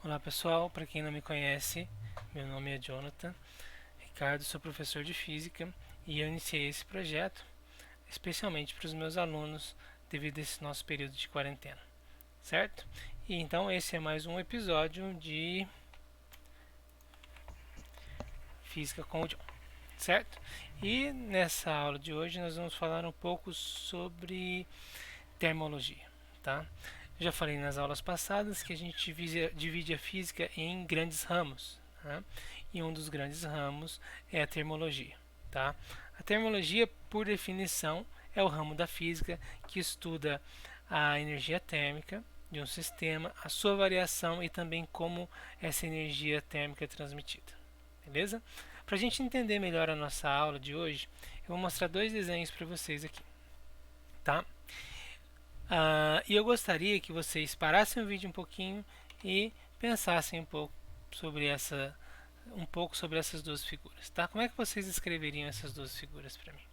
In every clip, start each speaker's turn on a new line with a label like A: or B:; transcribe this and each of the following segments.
A: Olá pessoal, para quem não me conhece, meu nome é Jonathan Ricardo, sou professor de Física e eu iniciei esse projeto especialmente para os meus alunos devido a esse nosso período de quarentena, certo? E então esse é mais um episódio de Física com o John, certo? E nessa aula de hoje nós vamos falar um pouco sobre termologia, tá? Eu já falei nas aulas passadas que a gente divide a física em grandes ramos, tá? E um dos grandes ramos é a termologia, tá? A termologia, por definição, é o ramo da física que estuda a energia térmica de um sistema, a sua variação e também como essa energia térmica é transmitida. Beleza? Para a gente entender melhor a nossa aula de hoje, eu vou mostrar dois desenhos para vocês aqui, tá? E eu gostaria que vocês parassem o vídeo um pouquinho e pensassem um pouco sobre essas duas figuras, tá? Como é que vocês escreveriam essas duas figuras para mim,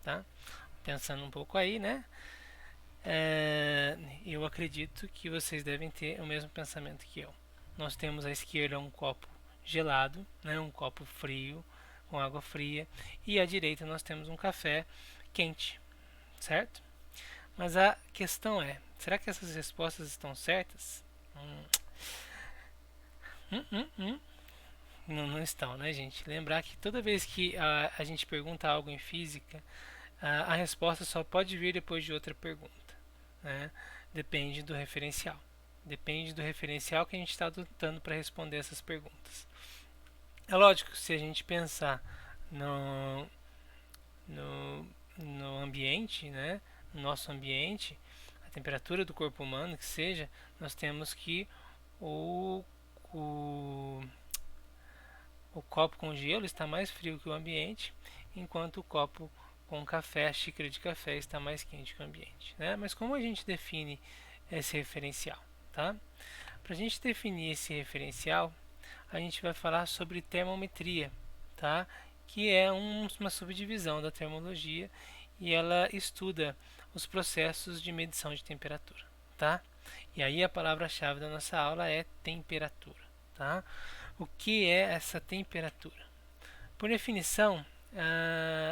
A: tá? Pensando um pouco aí, né? Eu acredito que vocês devem ter o mesmo pensamento que eu. Nós temos à esquerda um copo gelado, né? Um copo frio com água fria, e à direita nós temos um café quente, certo? Mas a questão é, será que essas respostas estão certas? Hum, hum. Não, não estão, né, gente? Lembrar que toda vez que a gente pergunta algo em física, a resposta só pode vir depois de outra pergunta, né? Depende do referencial. Depende do referencial que a gente está adotando para responder essas perguntas. É lógico que se a gente pensar no, no, no ambiente, né? No nosso ambiente, a temperatura do corpo humano, que seja, nós temos que o, o, o copo com gelo está mais frio que o ambiente, enquanto o copo com café, a xícara de café, está mais quente que o ambiente. Né? Mas como a gente define esse referencial? Tá? Para a gente definir esse referencial, a gente vai falar sobre termometria, tá? Que é uma subdivisão da termologia e ela estuda os processos de medição de temperatura, tá? E aí a palavra-chave da nossa aula é temperatura, tá? O que é essa temperatura? Por definição,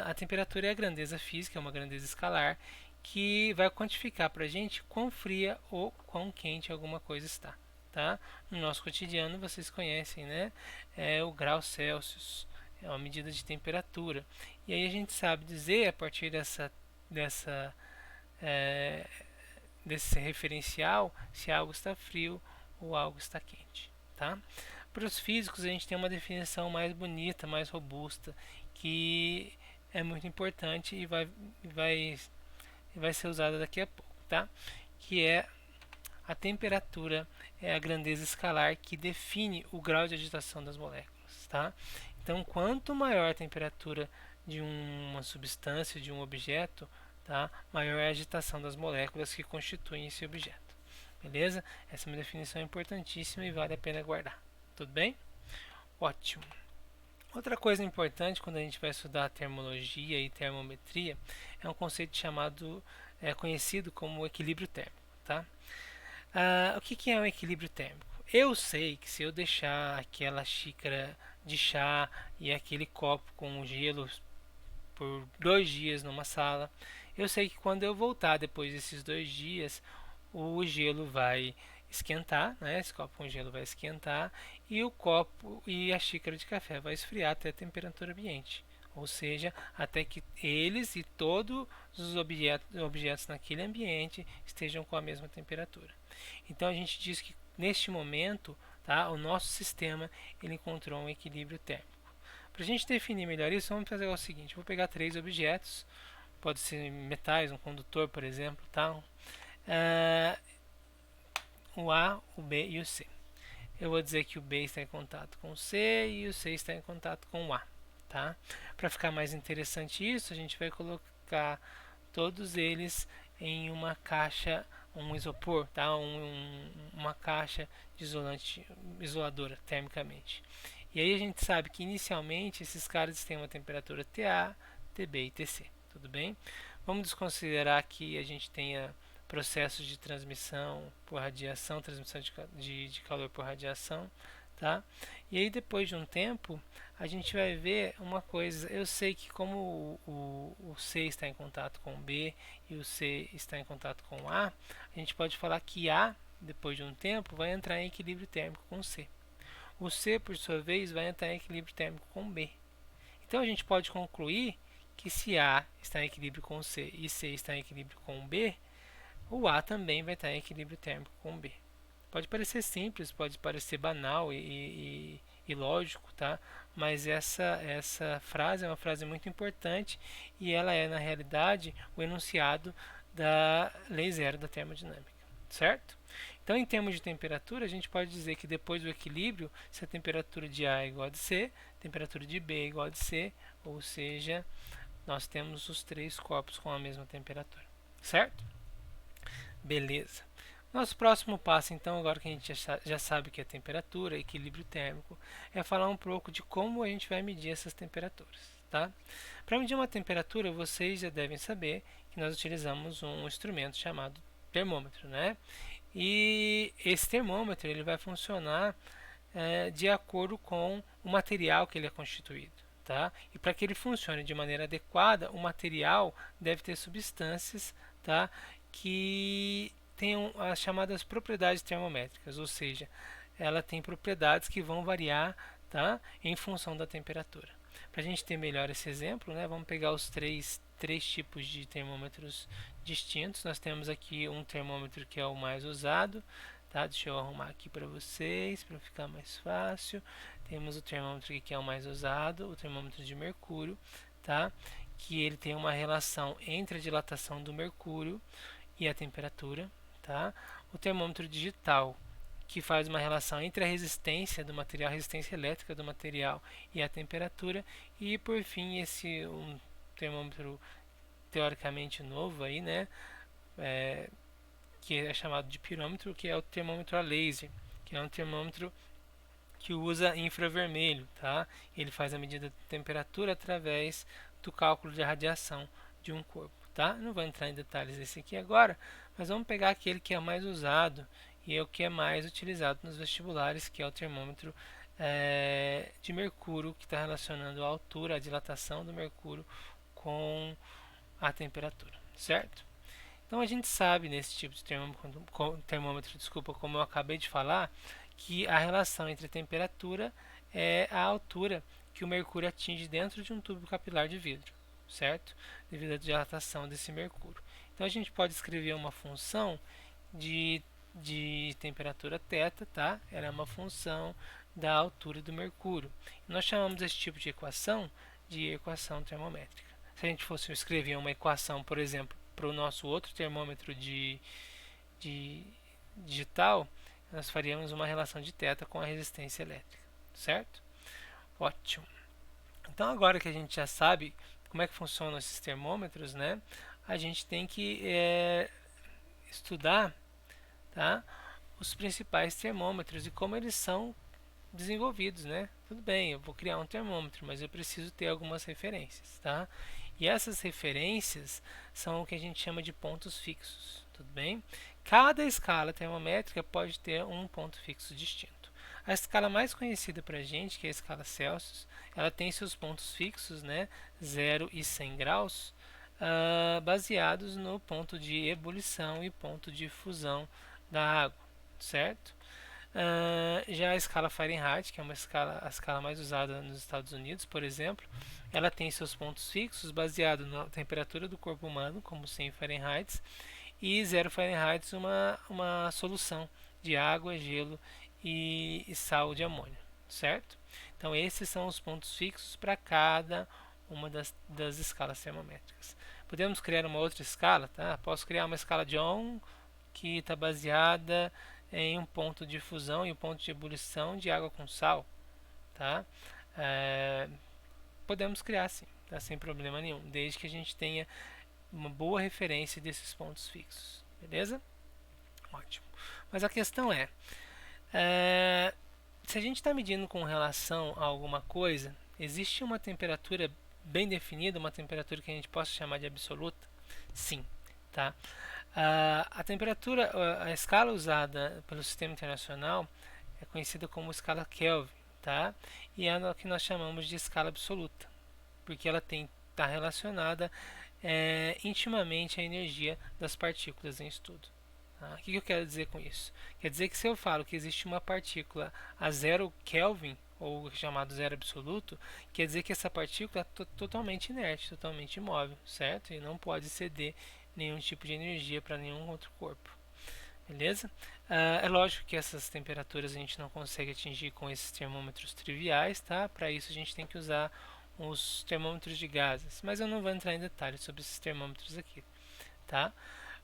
A: a temperatura é a grandeza física, é uma grandeza escalar que vai quantificar para a gente quão fria ou quão quente alguma coisa está. Tá? No nosso cotidiano, vocês conhecem, né? É o grau Celsius, é uma medida de temperatura. E aí a gente sabe dizer, a partir dessa, é, desse referencial, se algo está frio ou algo está quente. Tá? Para os físicos, a gente tem uma definição mais bonita, mais robusta, que é muito importante e vai ser usada daqui a pouco, tá? Que é a temperatura é a grandeza escalar que define o grau de agitação das moléculas, tá? Então, quanto maior a temperatura de uma substância, de um objeto, tá? Maior é a agitação das moléculas que constituem esse objeto. Beleza? Essa é uma definição importantíssima e vale a pena guardar. Tudo bem? Ótimo. Outra coisa importante quando a gente vai estudar termologia e termometria é um conceito conhecido como equilíbrio térmico, tá? O que é um equilíbrio térmico? Eu sei que se eu deixar aquela xícara de chá e aquele copo com gelo por 2 dias numa sala, eu sei que quando eu voltar depois desses 2 dias, o gelo vai esquentar, né? Esse copo com gelo vai esquentar e o copo e a xícara de café vai esfriar até a temperatura ambiente. Ou seja, até que eles e todos os objetos naquele ambiente estejam com a mesma temperatura. Então a gente diz que neste momento, tá, o nosso sistema ele encontrou um equilíbrio térmico. Para a gente definir melhor isso, vamos fazer o seguinte: vou pegar 3 objetos, pode ser metais, um condutor, por exemplo, tá? O A, o B e o C. Eu vou dizer que o B está em contato com o C e o C está em contato com o A, tá? Para ficar mais interessante isso, a gente vai colocar todos eles em uma caixa, um isopor, tá? Uma caixa de isoladora termicamente. E aí a gente sabe que inicialmente esses caras têm uma temperatura TA, TB e TC, tudo bem? Vamos desconsiderar que a gente tenha processos de transmissão por radiação, transmissão de calor por radiação, tá? E aí depois de um tempo a gente vai ver uma coisa. Eu sei que como o C está em contato com o B e o C está em contato com o A gente pode falar que A, depois de um tempo, vai entrar em equilíbrio térmico com o C. O C, por sua vez, vai entrar em equilíbrio térmico com o B. Então a gente pode concluir que se A está em equilíbrio com o C e C está em equilíbrio com o B, o A também vai estar em equilíbrio térmico com o B. Pode parecer simples, pode parecer banal e lógico, tá? Mas essa frase é uma frase muito importante e ela é, na realidade, o enunciado da lei zero da termodinâmica, certo? Então, em termos de temperatura, a gente pode dizer que depois do equilíbrio, se a temperatura de A é igual a de C, a temperatura de B é igual a de C, ou seja, nós temos os três corpos com a mesma temperatura, certo? Beleza. Nosso próximo passo, então, agora que a gente já sabe que é temperatura, equilíbrio térmico, é falar um pouco de como a gente vai medir essas temperaturas, tá? Para medir uma temperatura, vocês já devem saber que nós utilizamos um instrumento chamado termômetro, né? E esse termômetro ele vai funcionar de acordo com o material que ele é constituído. Tá? E para que ele funcione de maneira adequada, o material deve ter substâncias, tá? Que tenham as chamadas propriedades termométricas, ou seja, ela tem propriedades que vão variar, tá? Em função da temperatura. Para a gente ter melhor esse exemplo, né, vamos pegar os três tipos de termômetros distintos. Nós temos aqui um termômetro que é o mais usado, tá? Deixa eu arrumar aqui para vocês, para ficar mais fácil. Temos o termômetro aqui que é o mais usado, o termômetro de mercúrio, tá? Que ele tem uma relação entre a dilatação do mercúrio e a temperatura, tá? O termômetro digital, que faz uma relação entre a resistência do material, a resistência elétrica do material e a temperatura, e por fim esse um termômetro teoricamente novo aí, né? Que é chamado de pirômetro, que é o termômetro a laser, que é um termômetro que usa infravermelho, tá? Ele faz a medida de temperatura através do cálculo de radiação de um corpo, tá? Não vou entrar em detalhes desse aqui agora, mas vamos pegar aquele que é mais usado e é o que é mais utilizado nos vestibulares, que é o termômetro de mercúrio, que está relacionando a altura, a dilatação do mercúrio com a temperatura, certo? Então a gente sabe nesse tipo de termômetro, desculpa, como eu acabei de falar, que a relação entre a temperatura é a altura que o mercúrio atinge dentro de um tubo capilar de vidro, certo? Devido à dilatação desse mercúrio. Então a gente pode escrever uma função de temperatura θ, tá? Ela é uma função da altura do mercúrio. Nós chamamos esse tipo de equação de equação termométrica. Se a gente fosse escrever uma equação, por exemplo, para o nosso outro termômetro de digital, nós faríamos uma relação de θ com a resistência elétrica, certo? Ótimo. Então agora que a gente já sabe como é que funcionam esses termômetros, né? A gente tem que estudar, tá? Os principais termômetros e como eles são desenvolvidos, né? Tudo bem, eu vou criar um termômetro, mas eu preciso ter algumas referências, tá? E essas referências são o que a gente chama de pontos fixos, tudo bem? Cada escala termométrica pode ter um ponto fixo distinto. A escala mais conhecida para a gente, que é a escala Celsius, ela tem seus pontos fixos, né? 0 e 100 graus, baseados no ponto de ebulição e ponto de fusão da água, certo? Já a escala Fahrenheit, que é a escala mais usada nos Estados Unidos, por exemplo, ela tem seus pontos fixos baseado na temperatura do corpo humano, como 100 Fahrenheit, e 0 Fahrenheit uma solução de água, gelo e sal de amônio, certo? Então esses são os pontos fixos para cada uma das escalas termométricas. Podemos criar uma outra escala, tá? Posso criar uma escala de Ohm que está baseada em um ponto de fusão e um ponto de ebulição de água com sal, tá? Podemos criar sim, tá? Sem problema nenhum, desde que a gente tenha uma boa referência desses pontos fixos, beleza? Ótimo. Mas a questão se a gente está medindo com relação a alguma coisa, existe uma temperatura bem definida, uma temperatura que a gente possa chamar de absoluta? Sim, tá? A temperatura, a escala usada pelo Sistema Internacional é conhecida como escala Kelvin, tá? E é o que nós chamamos de escala absoluta, porque ela está relacionada intimamente à energia das partículas em estudo. Tá? O que eu quero dizer com isso? Quer dizer que se eu falo que existe uma partícula a 0 Kelvin, ou chamado zero absoluto, quer dizer que essa partícula é totalmente inerte, totalmente imóvel, certo? E não pode ceder nenhum tipo de energia para nenhum outro corpo. Beleza? É lógico que essas temperaturas a gente não consegue atingir com esses termômetros triviais, tá? Para isso a gente tem que usar os termômetros de gases, mas eu não vou entrar em detalhes sobre esses termômetros aqui, tá?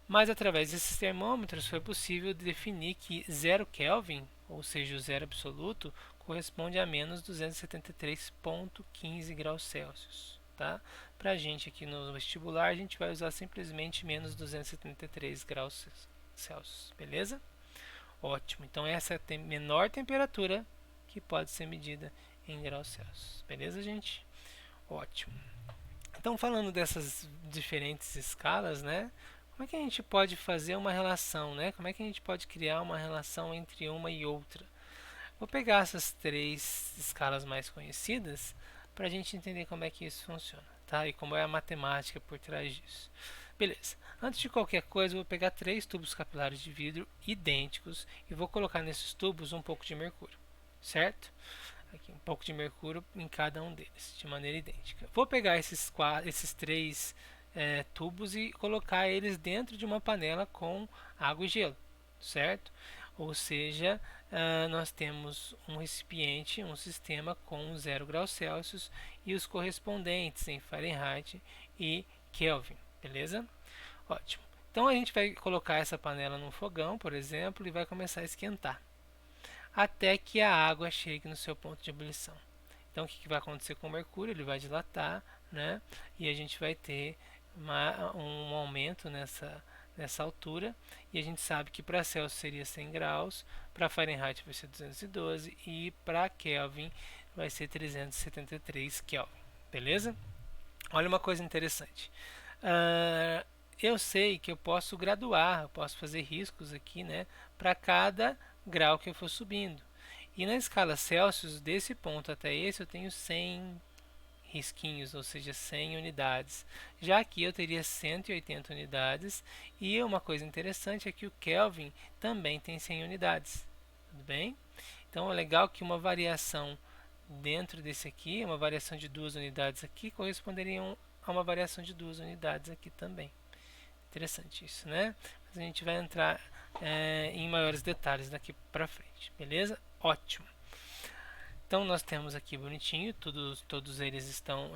A: Mas através desses termômetros foi possível definir que 0 Kelvin, ou seja, o zero absoluto, corresponde a menos 273,15 graus Celsius. Tá? Para a gente aqui no vestibular, a gente vai usar simplesmente menos 273 graus Celsius, beleza? Ótimo, então essa é a menor temperatura que pode ser medida em graus Celsius, beleza, gente? Ótimo. Então, falando dessas diferentes escalas, né? Como é que a gente pode fazer uma relação, né? Como é que a gente pode criar uma relação entre uma e outra? Vou pegar essas três escalas mais conhecidas para a gente entender como é que isso funciona, tá? E como é a matemática por trás disso. Beleza. Antes de qualquer coisa, eu vou pegar três tubos capilares de vidro idênticos e vou colocar nesses tubos um pouco de mercúrio, certo? Aqui, um pouco de mercúrio em cada um deles, de maneira idêntica. Vou pegar esses três tubos e colocar eles dentro de uma panela com água e gelo, certo? Ou seja, nós temos um recipiente, um sistema com 0 graus Celsius e os correspondentes em Fahrenheit e Kelvin, beleza? Ótimo. Então a gente vai colocar essa panela no fogão, por exemplo, e vai começar a esquentar até que a água chegue no seu ponto de ebulição. Então, o que vai acontecer com o mercúrio? Ele vai dilatar, né? E a gente vai ter um aumento nessa altura. E a gente sabe que para Celsius seria 100 graus, para Fahrenheit vai ser 212 e para Kelvin vai ser 373 Kelvin. Beleza? Olha uma coisa interessante. Eu sei que eu posso graduar, eu posso fazer riscos aqui, né, para cada grau que eu for subindo. E na escala Celsius, desse ponto até esse, eu tenho 100 risquinhos, ou seja, 100 unidades. Já aqui eu teria 180 unidades. E uma coisa interessante é que o Kelvin também tem 100 unidades. Tudo bem? Então é legal que uma variação dentro desse aqui, uma variação de 2 unidades aqui, corresponderia a uma variação de 2 unidades aqui também. Interessante isso, né? Mas a gente vai entrar em maiores detalhes daqui para frente, beleza? Ótimo. Então nós temos aqui bonitinho, todos eles estão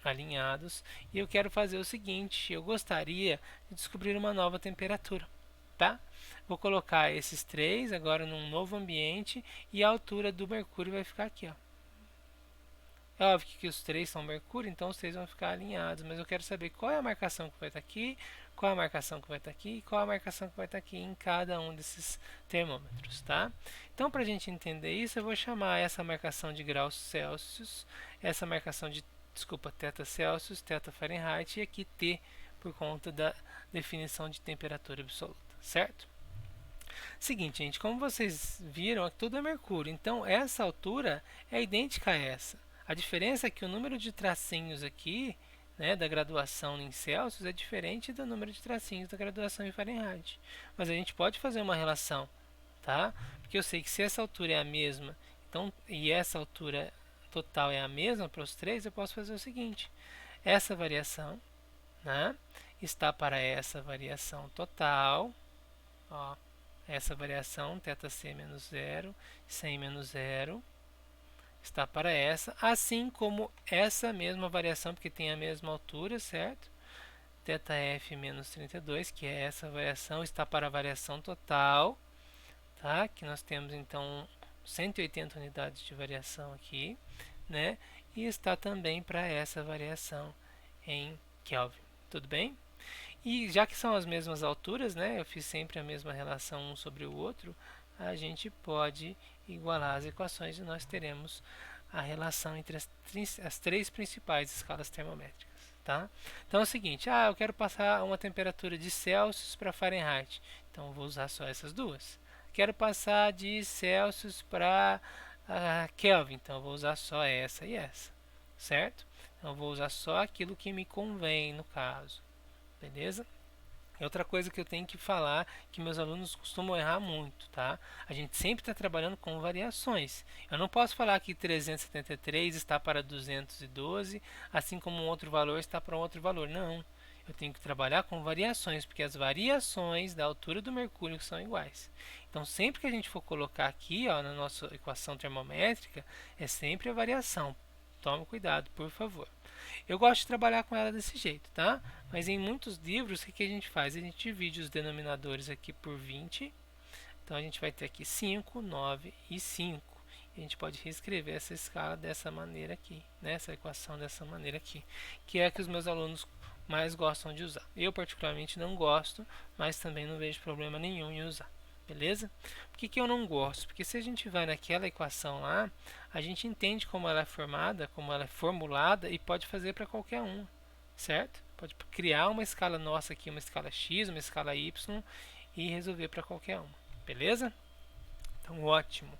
A: alinhados. E eu quero fazer o seguinte, eu gostaria de descobrir uma nova temperatura, tá? Vou colocar esses três agora num novo ambiente e a altura do mercúrio vai ficar aqui, ó. É óbvio que os três são mercúrio, então os três vão ficar alinhados, mas eu quero saber qual é a marcação que vai estar aqui, qual é a marcação que vai estar aqui e qual é a marcação que vai estar aqui em cada um desses termômetros, tá? Então, para a gente entender isso, eu vou chamar essa marcação de graus Celsius, essa marcação de, desculpa, θ Celsius, θ Fahrenheit e aqui T por conta da definição de temperatura absoluta, certo? Seguinte, gente, como vocês viram, tudo é mercúrio, então essa altura é idêntica a essa. A diferença é que o número de tracinhos aqui, né, da graduação em Celsius é diferente do número de tracinhos da graduação em Fahrenheit. Mas a gente pode fazer uma relação, tá? Porque eu sei que se essa altura é a mesma, então, e essa altura total é a mesma para os três, eu posso fazer o seguinte: essa variação, né, está para essa variação total, ó, essa variação, θc menos 0, 100 menos 0, está para essa, assim como essa mesma variação, porque tem a mesma altura, certo? θf menos 32, que é essa variação, está para a variação total, tá? Que nós temos então 180 unidades de variação aqui, né? E está também para essa variação em Kelvin, tudo bem? E já que são as mesmas alturas, né, eu fiz sempre a mesma relação um sobre o outro, a gente pode igualar as equações e nós teremos a relação entre as três principais escalas termométricas. tá? Então é o seguinte, eu quero passar uma temperatura de Celsius para Fahrenheit, então eu vou usar só essas duas. Quero passar de Celsius para Kelvin, então eu vou usar só essa e essa, certo? Então eu vou usar só aquilo que me convém no caso, beleza? Outra coisa que eu tenho que falar, que meus alunos costumam errar muito, tá? A gente sempre está trabalhando com variações. Eu não posso falar que 373 está para 212, assim como um outro valor está para um outro valor. Não. Eu tenho que trabalhar com variações, porque as variações da altura do mercúrio são iguais. Então, sempre que a gente for colocar aqui, ó, na nossa equação termométrica, é sempre a variação. Tome cuidado, por favor. Eu gosto de trabalhar com ela desse jeito, tá? Mas em muitos livros, o que a gente faz? A gente divide os denominadores aqui por 20. Então a gente vai ter aqui 5, 9 e 5. E a gente pode reescrever essa escala dessa maneira aqui, né? Essa equação dessa maneira aqui, que é a que os meus alunos mais gostam de usar. Eu particularmente não gosto, mas também não vejo problema nenhum em usar. Beleza? Por que eu não gosto? Porque se a gente vai naquela equação lá, a gente entende como ela é formada, como ela é formulada e pode fazer para qualquer um, certo? Pode criar uma escala nossa aqui, uma escala x, uma escala y e resolver para qualquer uma, beleza? Então, ótimo.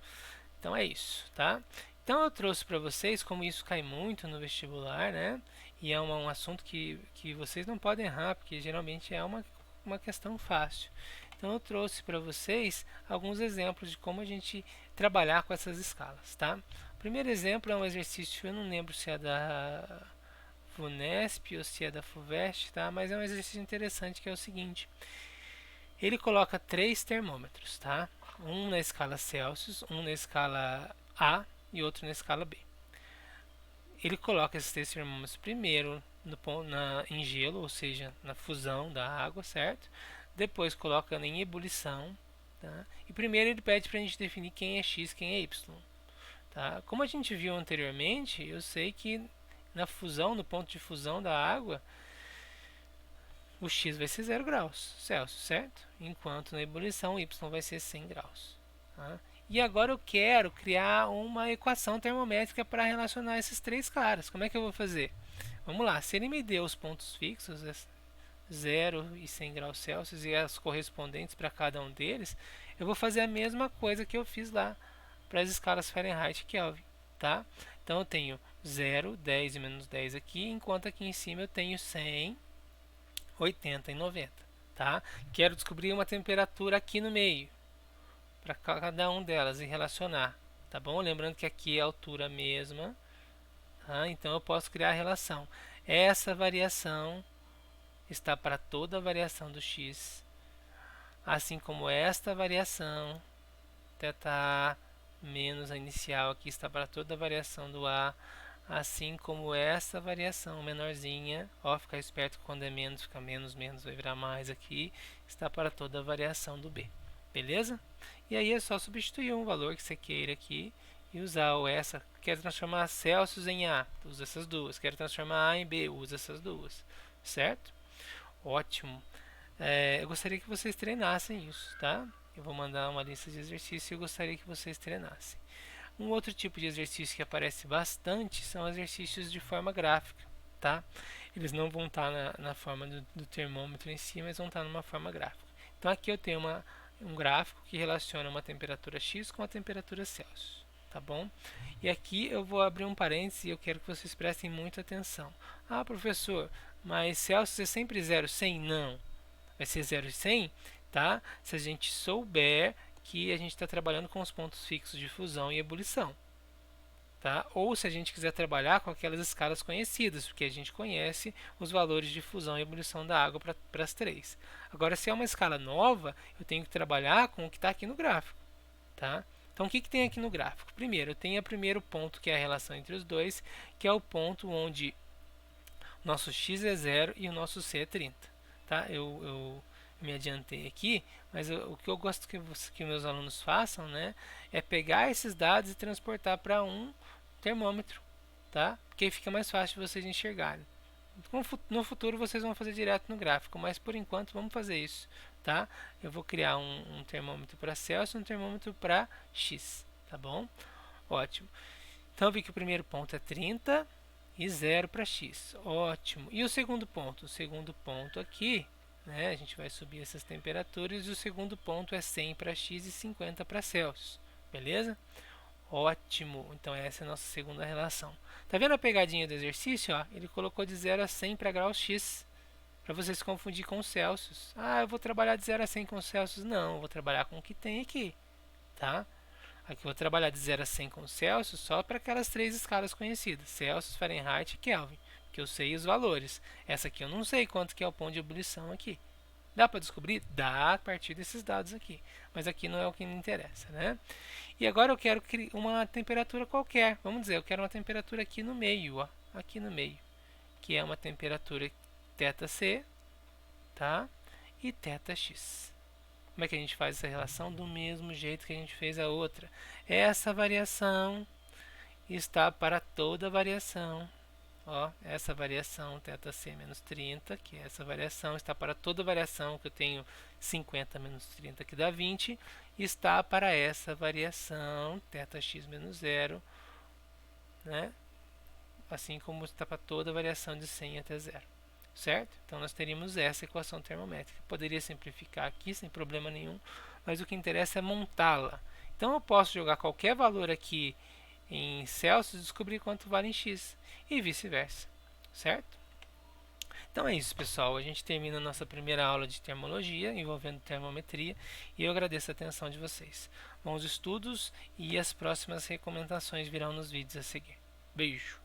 A: Então é isso, tá? Então eu trouxe para vocês como isso cai muito no vestibular, né? E é um assunto que vocês não podem errar, porque geralmente é uma questão fácil. Então eu trouxe para vocês alguns exemplos de como a gente trabalhar com essas escalas, tá? O primeiro exemplo é um exercício, eu não lembro se é da FUNESP ou se é da FUVEST, tá? Mas é um exercício interessante que é o seguinte. Ele coloca 3 termômetros, tá? Um na escala Celsius, um na escala A e outro na escala B. Ele coloca esses 3 termômetros primeiro em gelo, ou seja, na fusão da água, certo? Depois coloca em ebulição, tá? E primeiro ele pede para a gente definir quem é X, quem é Y. Tá? Como a gente viu anteriormente, eu sei que na fusão, no ponto de fusão da água, o X vai ser 0 graus Celsius, certo? Enquanto na ebulição o Y vai ser 100 graus. Tá? E agora eu quero criar uma equação termométrica para relacionar esses três caras. Como é que eu vou fazer? Vamos lá, se ele me deu os pontos fixos, 0 e 100 graus Celsius e as correspondentes para cada um deles, eu vou fazer a mesma coisa que eu fiz lá para as escalas Fahrenheit e Kelvin, tá? Então eu tenho 0, 10 e menos 10 aqui, enquanto aqui em cima eu tenho 100, 80 e 90, tá? Quero descobrir uma temperatura aqui no meio para cada um delas e relacionar, tá bom? Lembrando que aqui é a altura mesma, tá? Então eu posso criar a relação. Essa variação está para toda a variação do x, assim como esta variação θ menos a inicial aqui está para toda a variação do A, assim como essa variação menorzinha, ó, ficar esperto quando é menos, fica menos, menos, vai virar mais aqui, está para toda a variação do B, beleza? E aí é só substituir um valor que você queira aqui e usar o essa. Quer transformar Celsius em A, usa essas duas. Quer transformar A em B, usa essas duas, certo? Ótimo. Eu gostaria que vocês treinassem isso, tá? Eu vou mandar uma lista de exercícios e eu gostaria que vocês treinassem. Um outro tipo de exercício que aparece bastante são exercícios de forma gráfica, tá? Eles não vão estar na forma do termômetro em si, mas vão estar numa forma gráfica. Então aqui eu tenho um gráfico que relaciona uma temperatura X com a temperatura Celsius, tá bom? E aqui eu vou abrir um parênteses e eu quero que vocês prestem muita atenção. Ah, professor, mas Celsius é sempre 0, 100? Não. Vai ser 0 e 100, tá? Se a gente souber que a gente está trabalhando com os pontos fixos de fusão e ebulição, tá? Ou se a gente quiser trabalhar com aquelas escalas conhecidas, porque a gente conhece os valores de fusão e ebulição da água para as três. Agora, se é uma escala nova, eu tenho que trabalhar com o que está aqui no gráfico, tá? Então, o que tem aqui no gráfico? Primeiro, eu tenho o primeiro ponto, que é a relação entre os dois, que é o ponto onde o nosso x é 0 e o nosso c é 30. Tá? Eu me adiantei aqui, mas o que eu gosto que meus alunos façam, né, é pegar esses dados e transportar para um termômetro, tá? Porque aí fica mais fácil de vocês enxergarem. No futuro vocês vão fazer direto no gráfico, mas por enquanto vamos fazer isso, tá? Eu vou criar um termômetro para Celsius e um termômetro para X, tá bom? Ótimo. Então eu vi que o primeiro ponto é 30, e 0 para x. Ótimo. E o segundo ponto? O segundo ponto aqui, né, a gente vai subir essas temperaturas e o segundo ponto é 100 para x e 50 para Celsius. Beleza? Ótimo. Então essa é a nossa segunda relação. Tá vendo a pegadinha do exercício? Ó? Ele colocou de 0 a 100 para graus x, para você se confundir com Celsius. Ah, eu vou trabalhar de 0 a 100 com Celsius. Não, eu vou trabalhar com o que tem aqui. Tá? Aqui eu vou trabalhar de 0 a 100 com Celsius só para aquelas três escalas conhecidas: Celsius, Fahrenheit e Kelvin, que eu sei os valores. Essa aqui eu não sei quanto que é o ponto de ebulição aqui. Dá para descobrir? Dá a partir desses dados aqui. Mas aqui não é o que me interessa, né? E agora eu quero uma temperatura qualquer. Vamos dizer, eu quero uma temperatura aqui no meio, ó, aqui no meio, que é uma temperatura θc, tá? E θx. Como é que a gente faz essa relação? Do mesmo jeito que a gente fez a outra. Essa variação está para toda variação. Ó, essa variação θc menos 30, que é essa variação, está para toda variação que eu tenho 50 menos 30, que dá 20, está para essa variação θx menos 0, né? Assim como está para toda variação de 100 até 0. Certo? Então nós teríamos essa equação termométrica. Poderia simplificar aqui sem problema nenhum, mas o que interessa é montá-la. Então eu posso jogar qualquer valor aqui em Celsius e descobrir quanto vale em X e vice-versa. Certo? Então é isso, pessoal. A gente termina a nossa primeira aula de termologia envolvendo termometria e eu agradeço a atenção de vocês. Bons estudos e as próximas recomendações virão nos vídeos a seguir. Beijo!